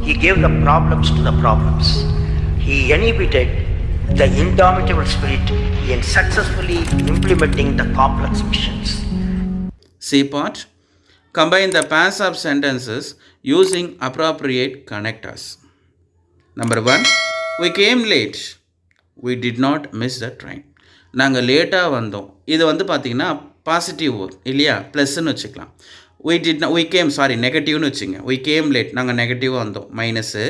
He gave the problems to the problems. He inhibited the indomitable spirit in successfully implementing the complex missions. C part. Combine the pairs of sentences using appropriate connectors. Number 1. We came late. We did not miss the train. நாங்கள் லேட்டாக வந்தோம். இது வந்து பார்த்திங்கன்னா positive இல்லையா, ப்ளஸ்ன்னு வச்சுக்கலாம். we came நெகட்டிவ்னு வச்சுங்க. we came late, நாங்கள் நெகட்டிவாக வந்தோம், minus.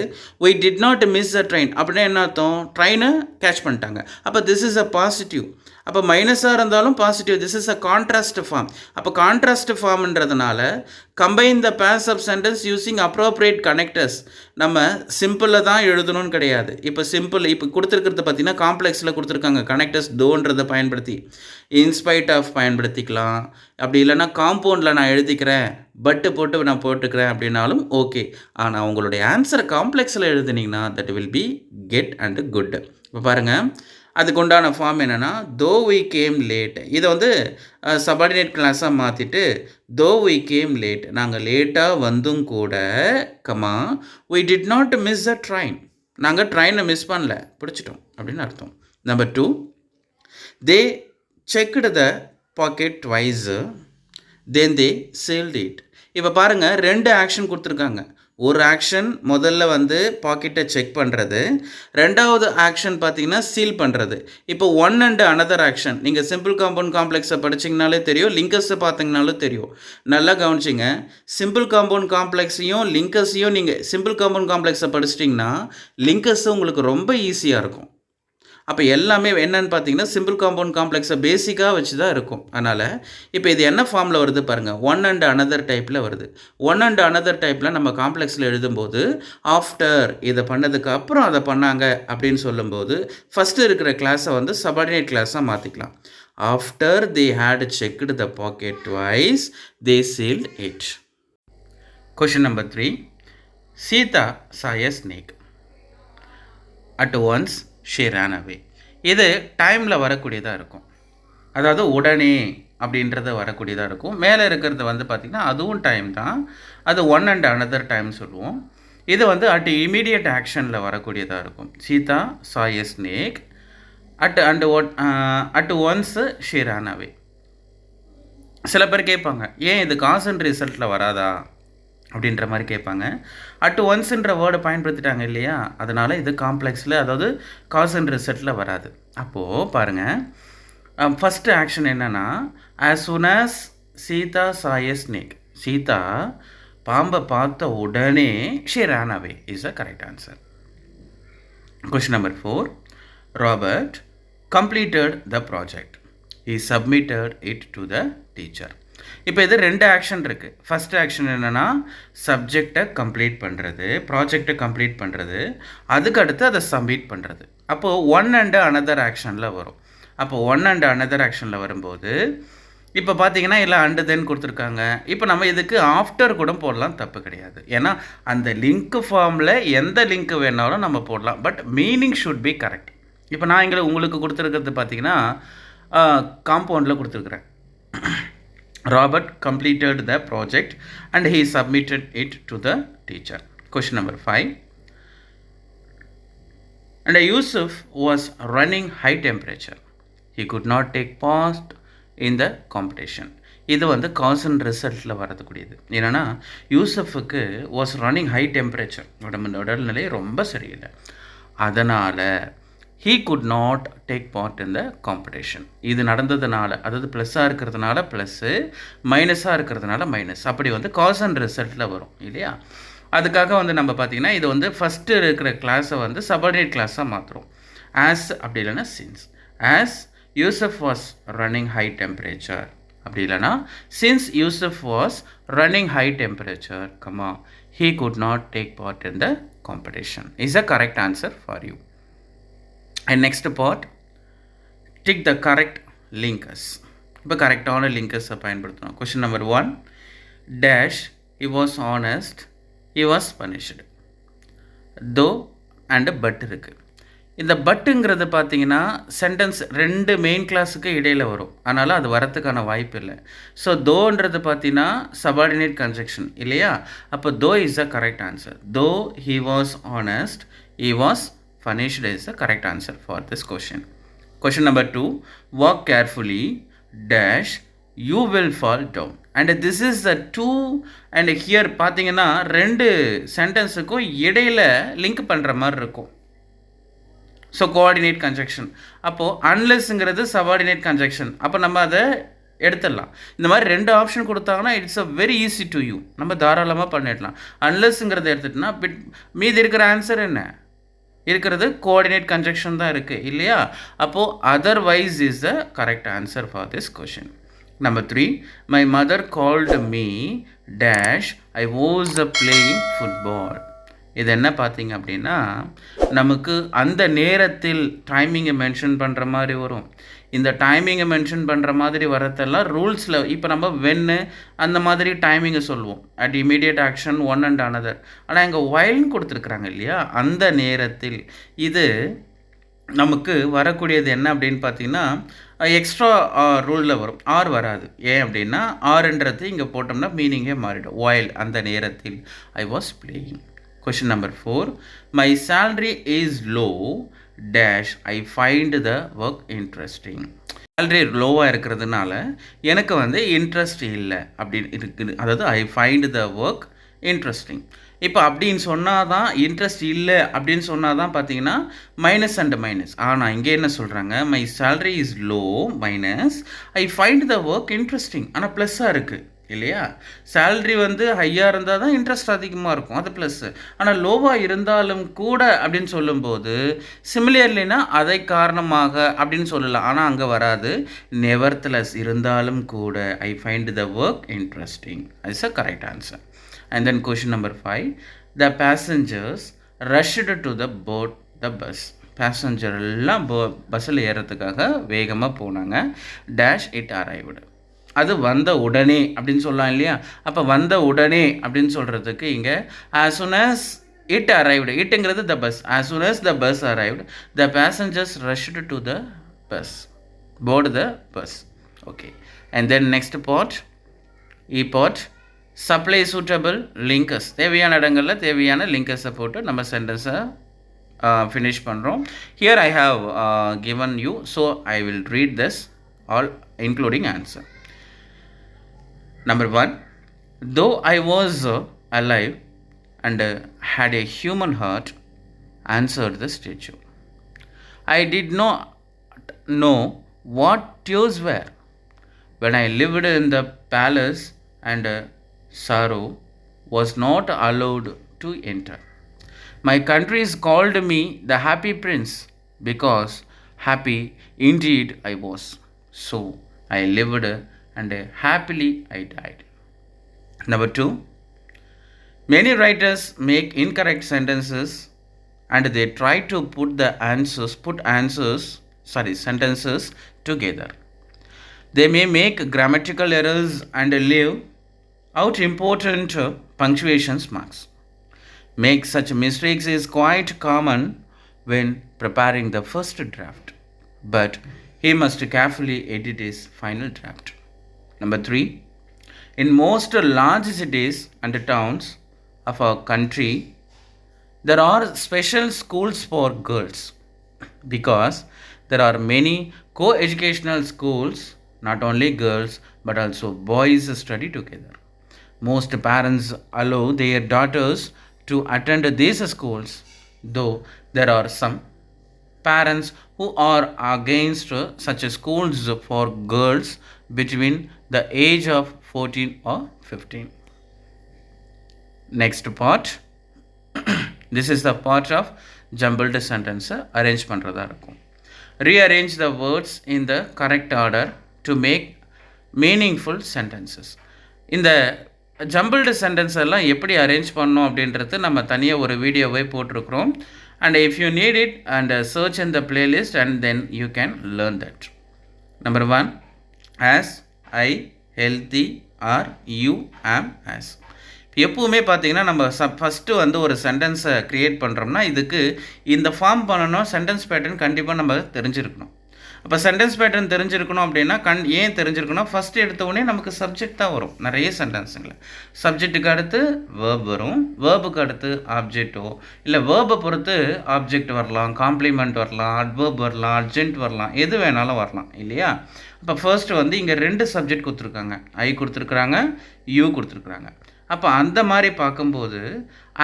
we did not miss the train அப்படின்னா என்ன அர்த்தம், ட்ரெயினை கேட்ச் பண்ணிட்டாங்க. அப்போ திஸ் இஸ் அ பாசிட்டிவ். அப்போ மைனஸாக இருந்தாலும் positive. This is a contrast form. அப்போ கான்ட்ராஸ்ட் ஃபார்ம்ன்றதுனால combine the pairs of sentence using appropriate connectors. நம்ம சிம்பிளில் தான் எழுதணும்னு கிடையாது. இப்போ கொடுத்துருக்கிறது பார்த்தீங்கன்னா காம்ப்ளெக்ஸில் கொடுத்துருக்காங்க. கனெக்டர்ஸ் தோன்றதை பயன்படுத்தி இன்ஸ்பைட் ஆஃப் பயன்படுத்திக்கலாம். அப்படி இல்லைன்னா காம்பவுண்டில் நான் எழுதிக்கிறேன், பட்டு போட்டு நான் போட்டுக்கிறேன் அப்படின்னாலும் ஓகே. ஆனால் உங்களுடைய ஆன்சரை காம்ப்ளெக்ஸில் எழுதுனீங்கன்னா that will be get and good. இப்போ பாருங்கள், அதுக்கு உண்டான ஃபார்ம் என்னென்னா தோ வி கேம் லேட். இதை வந்து சபார்டினேட் கிளாஸாக மாற்றிட்டு தோ வி கேம் லேட், நாங்கள் லேட்டாக வந்தும் கூட, comma we did not miss a train, நாங்கள் ட்ரெயினை மிஸ் பண்ணல, பிடிச்சிட்டோம் அப்படின்னு அர்த்தம். Number 2, they checked the packet twice then they sealed it. இப்போ பாருங்கள், 2 ஆக்ஷன் கொடுத்துருக்காங்க. ஒரு ஆக்ஷன் முதல்ல வந்து பாக்கெட்டை செக் பண்ணுறது, ரெண்டாவது ஆக்ஷன் பார்த்தீங்கன்னா சீல் பண்ணுறது. இப்போ ஒன் அண்ட் அனதர் ஆக்ஷன் நீங்கள் சிம்பிள் காம்பவுண்ட் காம்ப்ளெக்ஸை படிச்சிங்கனாலே தெரியும், லிங்கர்ஸை பார்த்தீங்கனாலும் தெரியும். நல்லா கவனிச்சிங்க, சிம்பிள் காம்பவுண்ட் காம்ப்ளெக்ஸையும் லிங்கர்ஸையும் நீங்கள் சிம்பிள் காம்பவுண்ட் காம்ப்ளெக்ஸை படிச்சிட்டிங்கன்னா லிங்கர்ஸு உங்களுக்கு ரொம்ப ஈஸியாக இருக்கும். அப்போ எல்லாமே என்னன்னு பார்த்தீங்கன்னா சிம்பிள் காம்பவுண்ட் காம்ப்ளெக்ஸை பேசிக்காக வச்சு தான் இருக்கும். அதனால் இப்போ இது என்ன ஃபார்மில் வருது பாருங்கள், ஒன் அண்ட் அனதர் டைப்பில் வருது. ஒன் அண்ட் அனதர் டைப்பில் நம்ம காம்ப்ளெக்ஸில் எழுதும்போது ஆஃப்டர் இதை பண்ணதுக்கு அப்புறம் அதை பண்ணாங்க அப்படின்னு சொல்லும்போது ஃபஸ்ட்டு இருக்கிற கிளாஸை வந்து சபார்டினேட் கிளாஸாக மாற்றிக்கலாம். After they had checked the packet twice they sealed it. Question number 3. Sita saw a snake. At once she ran away. இது டைமில் வரக்கூடியதாக இருக்கும், அதாவது உடனே அப்படின்றது வரக்கூடியதாக இருக்கும். மேலே இருக்கிறது வந்து பார்த்திங்கன்னா அதுவும் டைம் தான், அது ஒன் அண்ட் அனதர் டைம் சொல்லுவோம். இது வந்து அட் இமீடியட் ஆக்ஷனில் வரக்கூடியதாக இருக்கும். Sita saw a snake at once she ran away. சில பேர் கேட்பாங்க, ஏன் இது காஸ் அண்ட் ரிசல்ட்டில் வராதா அப்படின்ற மாதிரி கேட்பாங்க. அட் ஒன்ஸ்ன்ற வேர்டை பயன்படுத்திட்டாங்க இல்லையா, அதனால் இது காம்ப்ளெக்ஸில், அதாவது காஸ் அண்ட் ரிசல்ட்டில் வராது. அப்போது பாருங்கள், ஃபஸ்ட்டு ஆக்ஷன் என்னென்னா as soon as Sita saw a snake, Sita பாம்பை பார்த்த உடனே she ran away is a correct answer. Question number 4. Robert completed the project. He submitted it to the teacher. இப்போ இது 2 ஆக்ஷன் இருக்குது. ஃபஸ்ட் ஆக்ஷன் என்னென்னா சப்ஜெக்டை கம்ப்ளீட் பண்ணுறது, ப்ராஜெக்டை கம்ப்ளீட் பண்ணுறது, அதுக்கு அடுத்து அதை சப்மிட் பண்ணுறது. அப்போது ஒன் அண்ட் அனதர் ஆக்ஷனில் வரும். அப்போ ஒன் அண்ட் அனதர் ஆக்ஷனில் வரும்போது இப்போ பார்த்தீங்கன்னா இல்லை அண்டு தென் கொடுத்துருக்காங்க. இப்போ நம்ம இதுக்கு ஆஃப்டர் கூட போடலாம், தப்பு கிடையாது. ஏன்னா அந்த லிங்க் ஃபார்மில் எந்த லிங்க் வேணாலும் நம்ம போடலாம், but meaning should be correct. இப்போ நான் இங்கே உங்களுக்கு கொடுத்துருக்கிறது பார்த்தீங்கன்னா காம்பவுண்டில் கொடுத்துருக்குறேன். Robert completed the project and he submitted it to the teacher. Question number 5. And Yusuf was running high temperature. He could not take part in the competition. இது வந்து cause and ரிசல்ட்டில் வரதுக்கூடியது. என்னென்னா யூசஃபுக்கு வாஸ் ரன்னிங் ஹை டெம்பரேச்சர், உடல்நிலை ரொம்ப சரியில்லை, அதனால் he could not take part in the competition. இது நடந்ததுனால, அதாவது ப்ளஸ்ஸாக இருக்கிறதுனால ப்ளஸ்ஸு, மைனஸாக இருக்கிறதுனால மைனஸ், அப்படி வந்து காஸ் அண்ட் ரிசல்ட்டில் வரும் இல்லையா. அதுக்காக வந்து நம்ம பார்த்திங்கன்னா இது வந்து ஃபஸ்ட்டு இருக்கிற கிளாஸை வந்து சபார்டினேட் கிளாஸாக மாற்றுறோம். ஆஸ் அப்படி இல்லைன்னா since. As Yusuf was running high temperature, அப்படி இல்லைன்னா since Yusuf was running high temperature, comma he could not take part in the competition is a correct answer for you. And next part, tick the correct linkers. இப்போ கரெக்டான லிங்கர்ஸை பயன்படுத்தணும். Question number 1. Dash he was honest, he was punished. தோ and but இருக்குது. இந்த பட்டுங்கிறது பார்த்தீங்கன்னா sentence ரெண்டு main கிளாஸுக்கு இடையில் வரும், அதனால் அது வரத்துக்கான வாய்ப்பு இல்லை. ஸோ தோன்றது பார்த்தீங்கன்னா சபார்டினேட் கன்ஜெக்ஷன் இல்லையா? அப்போ though is the correct answer. Though he was honest he was furnished is the correct answer for this question. Question number 2, walk carefully dash you will fall down. And this is the two and here பார்த்தீங்கன்னா ரெண்டு சென்டென்ஸுக்கும் இடையில் link பண்ணுற மாதிரி இருக்கும். So coordinate conjunction. அப்போது அன்லெஸ்ங்கிறது subordinate conjunction. அப்போ நம்ம அதை எடுத்துடலாம். இந்த மாதிரி ரெண்டு ஆப்ஷன் கொடுத்தாங்கன்னா it's a very easy to you, நம்ம தாராளமாக பண்ணிடலாம். அன்லெஸ்ங்கிறத எடுத்துகிட்டோன்னா மீதி இருக்கிற ஆன்சர் என்ன இருக்கிறது? கோஆர்டினேட் கன்ஜெக்ஷன் தான் இருக்குது இல்லையா? அப்போது otherwise is the correct answer for this question. Number 3, my mother called me dash I was playing football. இது என்ன பார்த்தீங்க அப்படின்னா நமக்கு அந்த நேரத்தில் டைமிங்கை மென்ஷன் பண்ணுற மாதிரி வரும். இந்த டைமிங்கை மென்ஷன் பண்ணுற மாதிரி வரத்தெல்லாம் ரூல்ஸில் இப்போ நம்ம வென்னு அந்த மாதிரி டைமிங்கை சொல்லுவோம். At immediate action one and another. ஆனால் இங்கே ஒயில்னு கொடுத்துருக்குறாங்க இல்லையா? அந்த நேரத்தில் இது நமக்கு வரக்கூடியது என்ன அப்படின்னு பார்த்தீங்கன்னா எக்ஸ்ட்ரா ரூலில் வரும், ஆர் வராது. ஏன் அப்படின்னா ஆர்ன்றது இங்கே போட்டோம்னா மீனிங்கே மாறிடும். ஒயில் அந்த நேரத்தில் I was playing. Question number 4, my salary is low dash I find the work interesting. salary லோவாக இருக்கிறதுனால எனக்கு வந்து இன்ட்ரெஸ்ட் இல்லை அப்படின்னு இருக்குது. அதாவது I find the work interesting. இப்போ அப்படின்னு சொன்னால் தான் இன்ட்ரெஸ்ட் இல்லை அப்படின்னு சொன்னால் தான் பார்த்தீங்கன்னா மைனஸ் அண்ட் மைனஸ். ஆனால் இங்கே என்ன சொல்கிறாங்க? My salary is low minus I find the work interesting. ஆனால் ப்ளஸ்ஸாக இருக்குது இல்லையா? சேல்ரி வந்து ஹையாக இருந்தால் தான் இன்ட்ரெஸ்ட் அதிகமாக இருக்கும், அது ப்ளஸ்ஸு. ஆனால் லோவாக இருந்தாலும் கூட அப்படின்னு சொல்லும்போது சிமிலர்லினா அதை காரணமாக அப்படின்னு சொல்லலாம். ஆனால் அங்கே வராது. நெவர்த்லெஸ் இருந்தாலும் கூட I find the work interesting is a correct answer. And then question number 5, the passengers rushed to the boat the bus. Passenger எல்லாம் பஸ்ஸில் ஏறுறதுக்காக வேகமாக போனாங்க. Dash it arrived. அது வந்த உடனே அப்படின்னு சொல்லலாம் இல்லையா? அப்போ வந்த உடனே அப்படின்னு சொல்கிறதுக்கு இங்கே as soon as it arrived, இட்டுங்கிறது the bus. as soon as the bus arrived, the passengers rushed to the bus, board the bus. Okay, and then next part, part supply suitable linkers. தேவையான இடங்களில் தேவையான லிங்கர்ஸை போட்டு நம்ம சென்டென்ஸை finish பண்ணுறோம். Here I have given you, so I will read this all including answer. Number 1, though I was alive and had a human heart, answered the statue. I did not know what tears were when I lived in the palace and sorrow was not allowed to enter. My countries called me the happy prince because happy indeed I was. So I lived and happily I died. Number 2, many writers make incorrect sentences and they try to sentences together. They may make grammatical errors and leave out important punctuation marks. Make such mistakes is quite common when preparing the first draft, but he must carefully edit his final draft. Number 3, in most large cities and towns of our country, there are special schools for girls because there are many co-educational schools, not only girls but also boys study together. Most parents allow their daughters to attend these schools, though there are some parents who are against such schools for girls between the age of 14 or 15. Next part, this is the part of jumbled sentence arrange பண்றதா இருக்கும். Rearrange the words in the correct order to make meaningful sentences. இந்த jumbled sentence எல்லாம் எப்படி arrange பண்ணோம் அப்படின்றது நம்ம தனியாக ஒரு வீடியோவை போட்டிருக்கிறோம். And if you need it, and search in the playlist and then you can learn that. Number 1, as, I, healthy, or you, am, as. எப்பவுமே பார்த்தீங்கன்னா நம்ம ஃபஸ்ட்டு வந்து ஒரு சென்டென்ஸை க்ரியேட் பண்ணுறோம்னா இதுக்கு இந்த ஃபார்ம் பண்ணணும், சென்டென்ஸ் பேட்டர்ன் கண்டிப்பாக நம்ம தெரிஞ்சிருக்கணும். அப்போ சென்டென்ஸ் பேட்டர்ன் தெரிஞ்சிருக்கணும் அப்படின்னா ஏன் தெரிஞ்சிருக்கணும், ஃபஸ்ட்டு எடுத்த உடனே நமக்கு சப்ஜெக்ட் தான் வரும் நிறைய சென்டென்ஸுங்களை. சப்ஜெக்ட்டுக்கு அடுத்து வேர்ப் வரும், வேர்புக்கு அடுத்து ஆப்ஜெக்டோ இல்லை வேர்பை பொறுத்து ஆப்ஜெக்ட் வரலாம், காம்ப்ளிமெண்ட் வரலாம், அட்வர்ப் வரலாம், அர்ஜென்ட் வரலாம், எது வேணாலும் வரலாம் இல்லையா. இப்போ ஃபர்ஸ்ட்டு வந்து இங்கே 2 சப்ஜெக்ட் கொடுத்துருக்காங்க, ஐ கொடுத்துருக்குறாங்க, யூ கொடுத்துருக்குறாங்க. அப்போ அந்த மாதிரி பார்க்கும்போது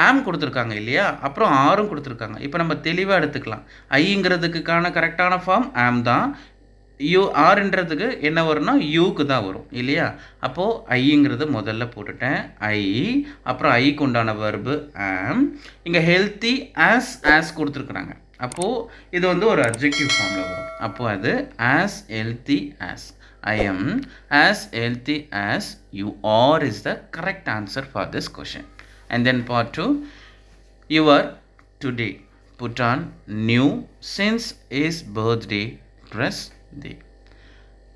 ஆம் கொடுத்துருக்காங்க இல்லையா, அப்புறம் ஆரும் கொடுத்துருக்காங்க. இப்போ நம்ம தெளிவாக எடுத்துக்கலாம். ஐங்கிறதுக்கான கரெக்டான ஃபார்ம் ஆம் தான், யூ ஆர்ன்றதுக்கு என்ன வரும்னா யூக்கு தான் வரும் இல்லையா. அப்போது ஐங்கிறது முதல்ல போட்டுட்டேன், ஐ, அப்புறம் ஐக்கு உண்டான வெர்பு ஆம். இங்கே ஹெல்த்தி ஆஸ் கொடுத்துருக்குறாங்க. அப்போது இது வந்து ஒரு அட்ஜெக்டிவ் ஃபார்மில் வரும். அப்போது அது as healthy as, I am as healthy as you are is the correct answer for this question. And then part 2, your today put on new since his birthday dress day.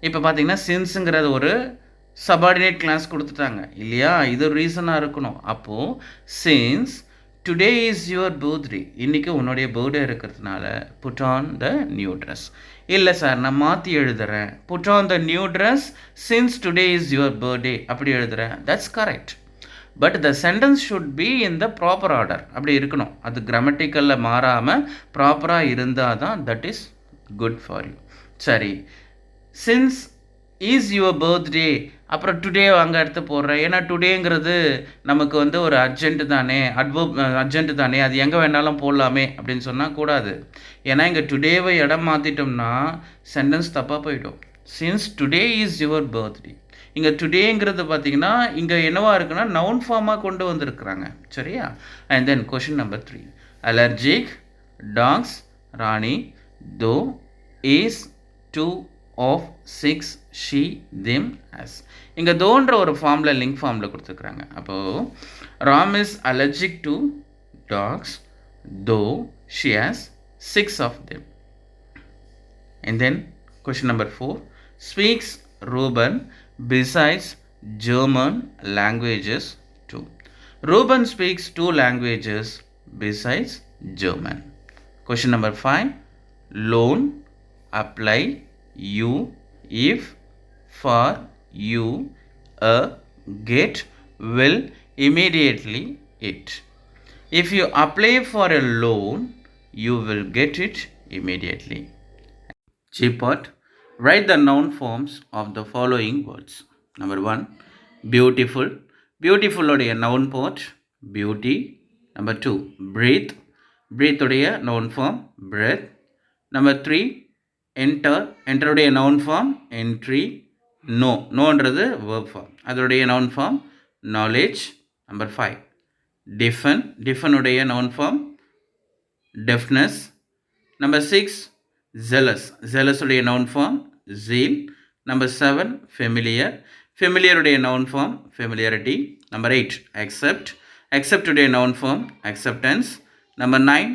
இப்போ பார்த்தீங்கன்னா சின்ஸுங்கிறது ஒரு subordinate clause கொடுத்துட்டாங்க இல்லையா, இது ரீசனாக இருக்கணும். அப்போது since today is your birthday, இன்றைக்கி உன்னுடைய பர்த்டே இருக்கிறதுனால put on the new dress. இல்லை சார் நான் மாற்றி எழுதுகிறேன், put on the new dress since today is your birthday அப்படி எழுதுகிறேன், that's correct. But the sentence should be in the proper order, அப்படி இருக்கணும். அது கிராமட்டிக்கலில் மாறாமல் ப்ராப்பராக இருந்தால் தான் that is good for you. சரி, சின்ஸ் இஸ் யுவர் பர்த்டே அப்புறம் டுடே அங்கே எடுத்து போடுறேன், ஏன்னா டுடேங்கிறது நமக்கு வந்து ஒரு அர்ஜென்ட்டு தானே, அர்ஜென்ட்டு தானே, அது எங்கே வேணாலும் போடலாமே அப்படின்னு சொன்னால் கூடாது. ஏன்னா இங்கே டுடேவை இடம் மாற்றிட்டோம்னா சென்டென்ஸ் தப்பாக போயிடும். Since today is your birthday, இங்கே டுடேங்கிறது பார்த்தீங்கன்னா இங்கே என்னவா இருக்குன்னா நவுன் ஃபார்மாக கொண்டு வந்திருக்கிறாங்க சரியா. And then question number 3, allergic dogs Rani though is 2 of 6 she them as. இங்கே தோன்ற ஒரு ஃபார்மில் லிங்க் ஃபார்மில் கொடுத்துருக்குறாங்க. அப்போது Ram is allergic to dogs though she has 6 of them. And then question number 4, speaks Ruben besides German languages too. Ruben speaks 2 languages besides German. Question number 5, loan, apply, you, if, for, you, a, get, will, immediately, it. If you apply for a loan, you will get it immediately. G part, write the noun forms of the following words. Number 1, beautiful. Beautiful உடைய noun part beauty. Number 2, breathe. Breathe உடைய noun form breath. Number 3, enter. Enter உடைய noun form entry. No, noன்றது verb form, அதோடைய noun form knowledge. Number 5, deafen. Deafen உடைய noun form deafness. Number 6, zealous. Zealous உடைய noun form zeal. Number 7, familiar. Familiar உடைய noun form familiarity. Number 8, accept. Accept உடைய noun form acceptance. Number 9,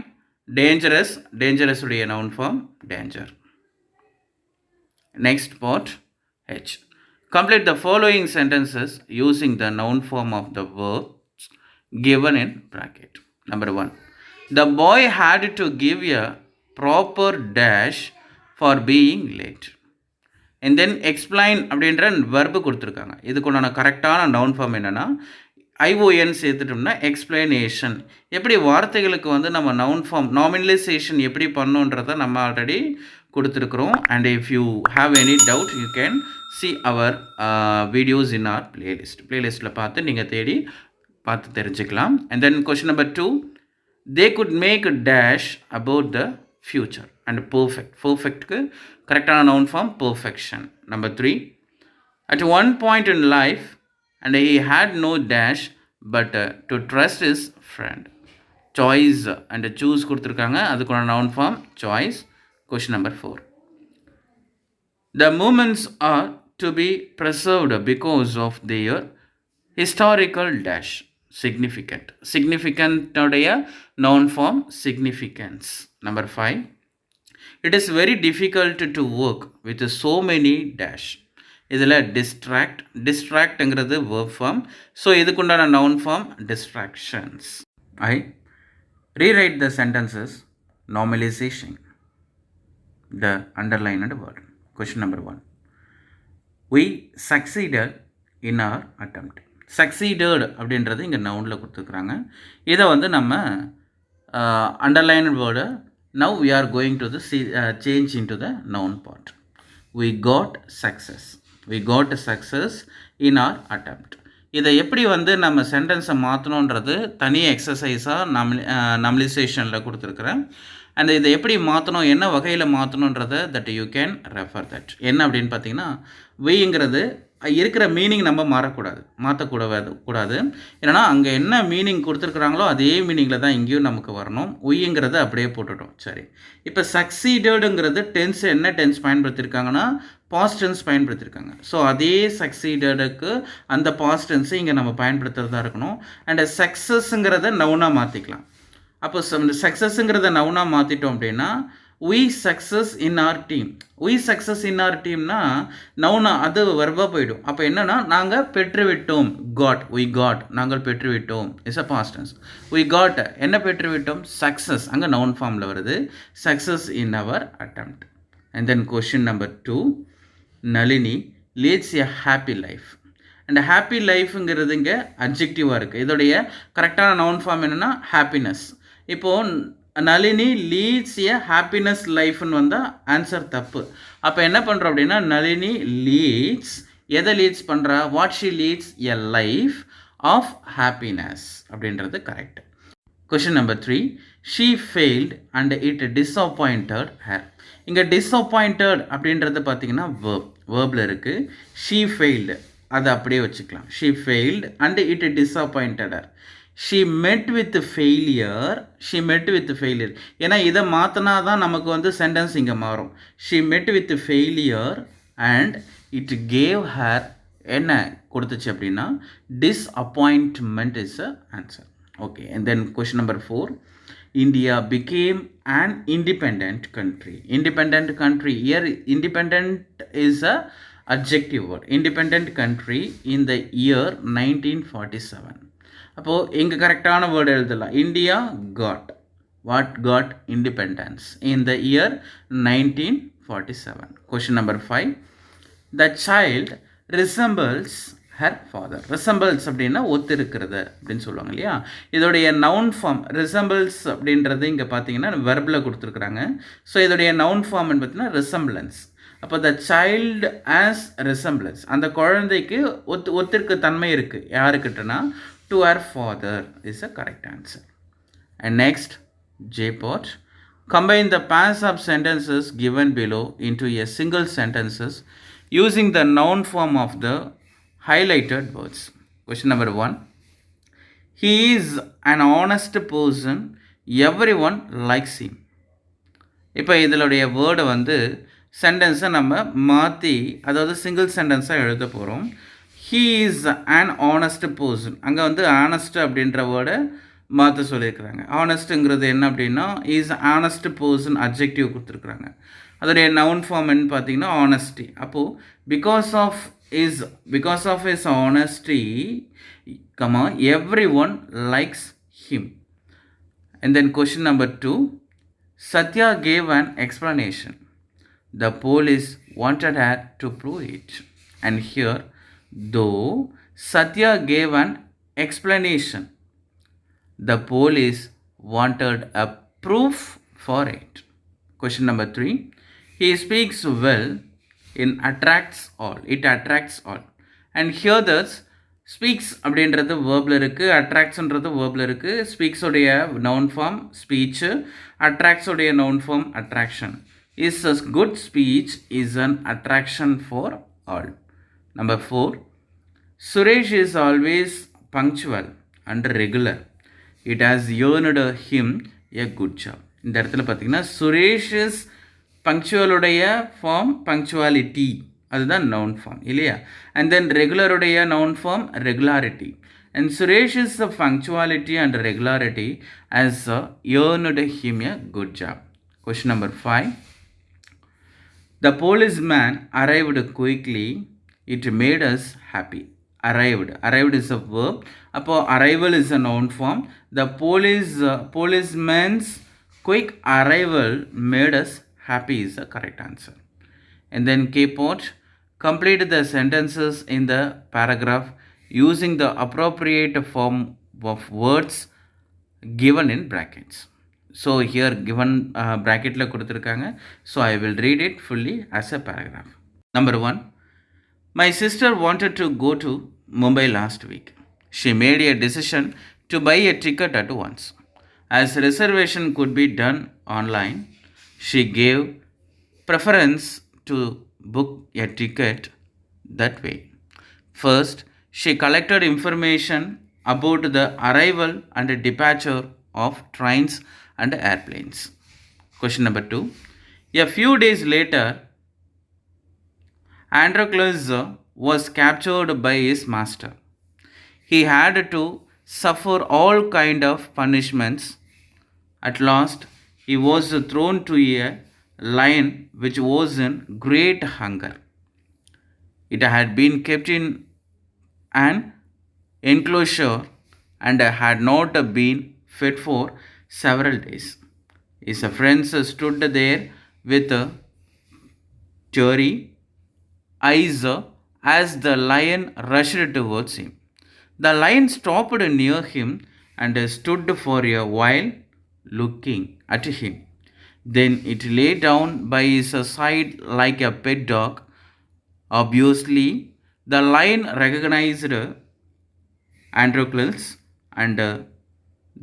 dangerous. Dangerous உடைய noun form danger. Next part, H. Complete the following sentences using the noun form of the verbs given in bracket. Number 1, the boy had to give a proper dash for being late. And then explain அப்படின்ற verb கொடுத்துருக்காங்க. இதுக்குண்டான கரெக்டான noun form என்னென்னா ION சேர்த்துட்டோம்னா explanation. எப்படி வார்த்தைகளுக்கு வந்து நம்ம noun form nominalisation எப்படி பண்ணோன்றதை நம்ம ஆல்ரெடி கொடுத்துருக்குறோம். And if you have any doubt you can see our videos in our playlist. பிளேலிஸ்ட்டில் பார்த்து நீங்கள் தேடி பார்த்து தெரிஞ்சுக்கலாம். And then question number 2, they could make dash about the future and perfect. பர்ஃபெக்ட்க்கு கரெக்டான noun form perfection. Number 3, at one point in life and he had no dash but to trust his friend. Choice and choose கொடுத்துருக்காங்க, அதுக்கான noun form choice. Question number 4, the moments are to be preserved because of their historical dash significant. Significant உடைய noun form significance. Number 5, it is very difficult to work with so many dash. இதில் டிஸ்ட்ராக்ட்ங்கிறது verb form. So இதுக்குண்டான noun form distractions. I rewrite the sentences normalization the underlined word. Question number 1. We succeeded in our attempt. Succeeded அப்படின்றது இங்கே நவுனில் கொடுத்துருக்குறாங்க. இதை வந்து நம்ம underline வேர்டை now we are going to the change into the noun part. We got success. We got success in our attempt. இதை எப்படி வந்து நம்ம சென்டென்ஸை மாற்றணுன்றது தனி எக்ஸசைஸாக நார்மலைசேஷனில் கொடுத்துருக்குறேன். அண்ட் இதை எப்படி மாற்றணும், என்ன வகையில் மாற்றணுன்றதை that you can refer that. என்ன அப்படின்னு பார்த்தீங்கன்னா, விங்கிறது இருக்கிற மீனிங் நம்ம மாற்றக்கூடாது. ஏன்னா அங்கே என்ன மீனிங் கொடுத்துருக்குறாங்களோ அதே மீனிங்கில் தான் இங்கேயும் நமக்கு வரணும். உயிங்கிறத அப்படியே போட்டுட்டோம். சரி, இப்போ சக்சீடடுங்கிறது டென்ஸ் என்ன டென்ஸ் பயன்படுத்தியிருக்காங்கன்னா பாஸ்ட் டென்ஸ் பயன்படுத்தியிருக்காங்க. ஸோ அதே சக்சீடடுக்கு அந்த பாஸ்ட் டென்ஸை இங்கே நம்ம பயன்படுத்துகிறதா இருக்கணும். அண்ட் சக்ஸஸ்ங்கிறத நவுனாக மாற்றிக்கலாம். அப்போ சக்ஸஸ்ங்கிறத நவுனாக மாற்றிட்டோம் அப்படின்னா we success in our team. we success in our teamனா நவுனா அது வர்பாக போயிடும். அப்போ என்னன்னா நாங்கள் பெற்றுவிட்டோம். we got நாங்கள் பெற்றுவிட்டோம் is a past tense. we got என்ன பெற்றுவிட்டோம், சக்ஸஸ் அங்கே நவுன் ஃபார்மில் வருது. Success in our attempt. and then question number 2, Nalini leads a happy life. And happy லைஃப்ங்கிறது இங்கே அட்ஜெக்டிவாக இருக்குது. இதோடைய கரெக்டான நவுன் ஃபார்ம் என்னென்னா ஹாப்பினஸ். இப்போது நளினி லீட்ஸ் ஏ ஹாப்பினஸ் லைஃப்னு வந்தால் ஆன்சர் தப்பு. அப்போ என்ன பண்ணுறோம் அப்படின்னா நளினி லீட்ஸ் எதை லீட்ஸ் பண்ணுறா, what she leads a life of happiness அப்படின்றது correct. Question number 3, she failed and it disappointed her. இங்கே டிஸப்பாயிண்டட் அப்படின்றது பார்த்தீங்கன்னா வேர்பில் இருக்குது. ஷீ ஃபெயில்டு அதை அப்படியே வச்சுக்கலாம். She failed and it disappointed her. She met with failure. ஏன்னா இதை மாற்றினா தான் நமக்கு வந்து சென்டென்ஸ் இங்கே மாறும். She met with failure and it gave her என்ன கொடுத்துச்சு அப்படின்னா disappointment is a answer. Okay, and then question number 4, India became an independent country. Independent country, here independent is a adjective word. Independent country in the year 1947. அப்போது இங்கே கரெக்டான word எழுதலாம். India got independence in the year 1947. Question number 5, the child resembles her father. resembles அப்படின்னா ஒத்திருக்கிறது அப்படின்னு சொல்லுவாங்க இல்லையா. இதோடைய நவுன் ஃபார்ம் resembles அப்படின்றது இங்கே பார்த்தீங்கன்னா வெர்பில் கொடுத்துருக்குறாங்க. ஸோ இதோடைய நவுன் ஃபார்ம்னு பார்த்தீங்கன்னா resemblance. அப்போ த சைல்டு ஆஸ் resemblance, அந்த குழந்தைக்கு ஒத்திருக்கு தன்மை இருக்குது. யாருக்கிட்டனா to her father is a correct answer. And next, J part, combine the pairs of sentences given below into a single sentences using the noun form of the highlighted words. Question number 1, he is an honest person, everyone likes him. இப்போ இதனுடைய வேர்டை வந்து சென்டென்ஸை நம்ம மாற்றி அதாவது single சென்டென்ஸாக எழுத போகிறோம். he is an honest person. அங்கே வந்து honest அப்படின்ற வேர்டை மாற்ற சொல்லியிருக்கிறாங்க. honestங்கிறது என்ன அப்படின்னா is honest person adjective கொடுத்துருக்குறாங்க. அதோடைய நவுன் ஃபார்ம் என்ன பார்த்தீங்கன்னா honesty. அப்போது because of his honesty, everyone likes him. And then question number 2, Satya gave an explanation. The police wanted her to prove it. And here, though Satya gave an explanation, the police wanted a proof for it. Question number 3, he speaks well, it attracts all. And here thus speaks அப்படின்றது வேர்பில் இருக்குது, அட்ராக்ட்ஸ்ன்றது வேர்பில் இருக்குது. ஸ்பீக்ஸோடைய noun form speech, அட்ராக்ட்ஸோடைய noun form attraction. Is a good speech is an attraction for all. Number 4, Suresh is always punctual and regular. It has earned him a good job. இந்த இடத்துல பார்த்தீங்கன்னா சுரேஷ் இஸ் பங்க்சுவலுடைய ஃபார்ம் பங்க்சுவாலிட்டி, அதுதான் noun form இல்லையா. And then ரெகுலருடைய noun form regularity. And Suresh is a punctuality and regularity has earned him a good job. Question number 5, the policeman arrived quickly, it made us happy. Arrived is a verb. அப்போ arrival is a noun form. The policeman's quick arrival made us happy is the correct answer. And then K-Pot, complete the sentences in the paragraph using the appropriate form of words given in brackets. So here given bracketல கொடுத்திருக்காங்க. So I will read it fully as a paragraph. Number 1. My sister wanted to go to Mumbai last week. She made a decision to buy a ticket at once. As reservation could be done online, she gave preference to book a ticket that way. First, she collected information about the arrival and departure of trains and airplanes. Question number 2. A few days later, Androclus was captured by his master. He had to suffer all kind of punishments. At last, he was thrown to a lion which was in great hunger. It had been kept in an enclosure and had not been fed for several days. His friends stood there with teary eyes as the lion rushed towards him. The lion stopped near him and stood for a while looking at him. Then it lay down by his side like a pet dog. Obviously, the lion recognized Androclus and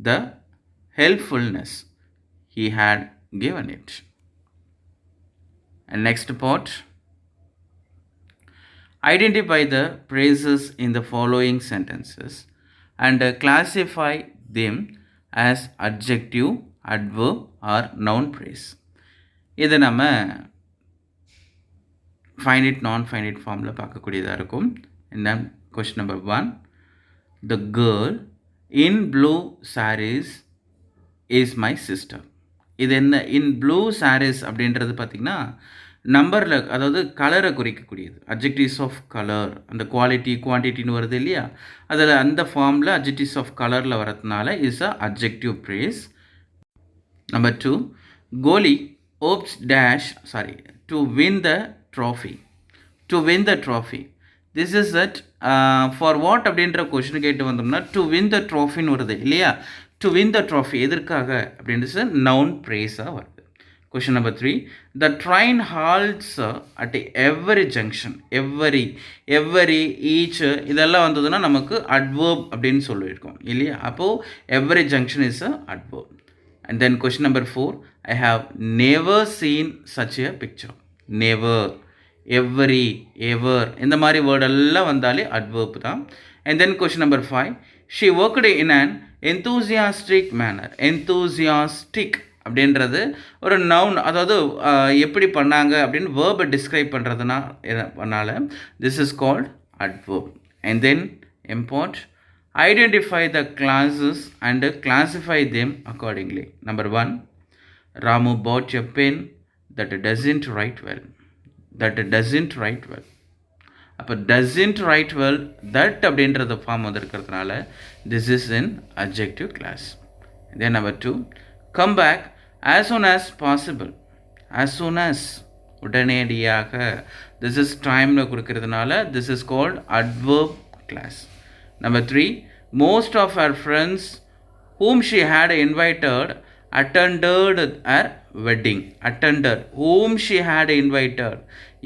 the helpfulness he had given it. And next part. Identify the phrases in the following sentences and classify them as adjective, adverb or noun phrase. இதை நம்ம find it non-find it ஃபார்மில் பார்க்கக்கூடியதாக இருக்கும். And then question number 1. The girl in blue sarees is my sister. இது என்ன in blue sarees அப்படின்றது பார்த்திங்கன்னா நம்பரில், அதாவது கலரை குறிக்கக்கூடியது. அட்ஜெக்டிவ்ஸ் ஆஃப் கலர், அந்த குவாலிட்டி குவான்டிட்டின்னு வருது இல்லையா, அதில் அந்த ஃபார்மில் அட்ஜெக்டிவ்ஸ் ஆஃப் கலரில் வரதுனால is a adjective phrase. Number 2. Kohli opts dash to win the trophy. To win the trophy, this is that for what அப்படின்ற கொஷின் கேட்டு வந்தோம்னா டு வின் த ட்ராஃபின்னு வருது இல்லையா. டு வின் த ட்ராஃபி எதற்காக அப்படின்றது நவுன் பிரேஸாக வருது. Question number 3. The train halts at every junction. Every, each இதெல்லாம் வந்ததுன்னா நமக்கு adverb அப்படின்னு சொல்லியிருக்கோம் இல்லையா. அப்போது every junction is a adverb. And then question number 4. I have never seen such a picture. Never, every, ever இந்த மாதிரி வேர்டெல்லாம் வந்தாலே adverb தான். And then question number 5. She worked in an enthusiastic manner. Enthusiastic அப்படின்றது ஒரு noun, அதாவது எப்படி பண்ணாங்க அப்படின்னு வேர்பை டிஸ்கிரைப் பண்ணுறதுனால this is called adverb. And then impart identify the clauses and classify them accordingly. Number 1. Ramu bought a pen that doesn't write well. That doesn't write well. அப்போ doesn't write well that அப்படின்றது form வந்துருக்கிறதுனால this is in adjective clause. Then number 2. Come back as soon as possible. As soon as, உடனடியாக. This is timeல கொடுக்கிறதுனால this is called adverb class. Number 3. Most of her friends whom she had invited attended her wedding. Attended, whom she had invited,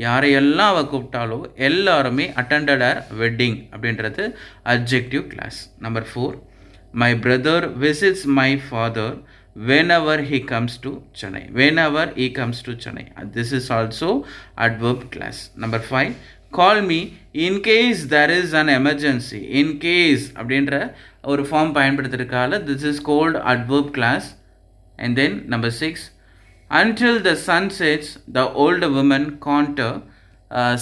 யாரையெல்லாம் அவ கூப்பிட்டாலோ எல்லாருமே attended her wedding அப்படின்றது adjective class. Number 4. My brother visits my father whenever he comes to Chennai. Whenever he comes to Chennai. This is also adverb class. Number 5. Call me in case there is an emergency. In case அப்படின்ற ஒரு form பயன்படுத்திருக்கால this is called adverb class. And then number 6. Until the sun sets, the old woman can't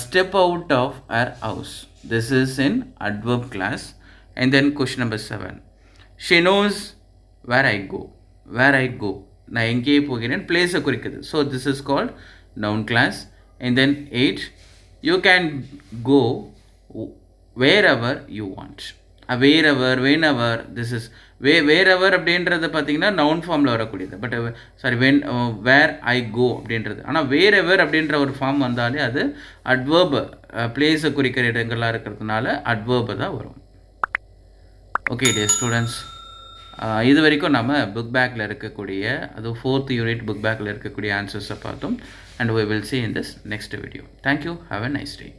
step out of her house. This is in adverb class. And then question number 7. She knows where I go. Where I go, நான் எங்கேயே போகிறேன், பிளேஸை குறிக்குது. So this is called noun clause. And then 8. You can go wherever you want. wherever, whenever, this is wherever அப்படின்றது பார்த்தீங்கன்னா noun ஃபார்மில் வரக்கூடியது. But sorry வேர் ஐ கோ அப்படின்றது. ஆனால் wherever அப்படின்ற ஒரு ஃபார்ம் வந்தாலே அது அட்வர்ப், பிளேஸை குறிக்கிற இடங்களாக இருக்கிறதுனால அட்வர்பு தான் வரும். ஓகே டே ஸ்டூடெண்ட்ஸ், இது வரைக்கும் நம்ம புக் பேக்கில் இருக்கக்கூடிய, அதுவும் 4th யூனிட் புக் பேக்கில் இருக்கக்கூடிய ஆன்சர்ஸை பார்த்தோம். And we will see in this next video. Thank you. Have a nice day.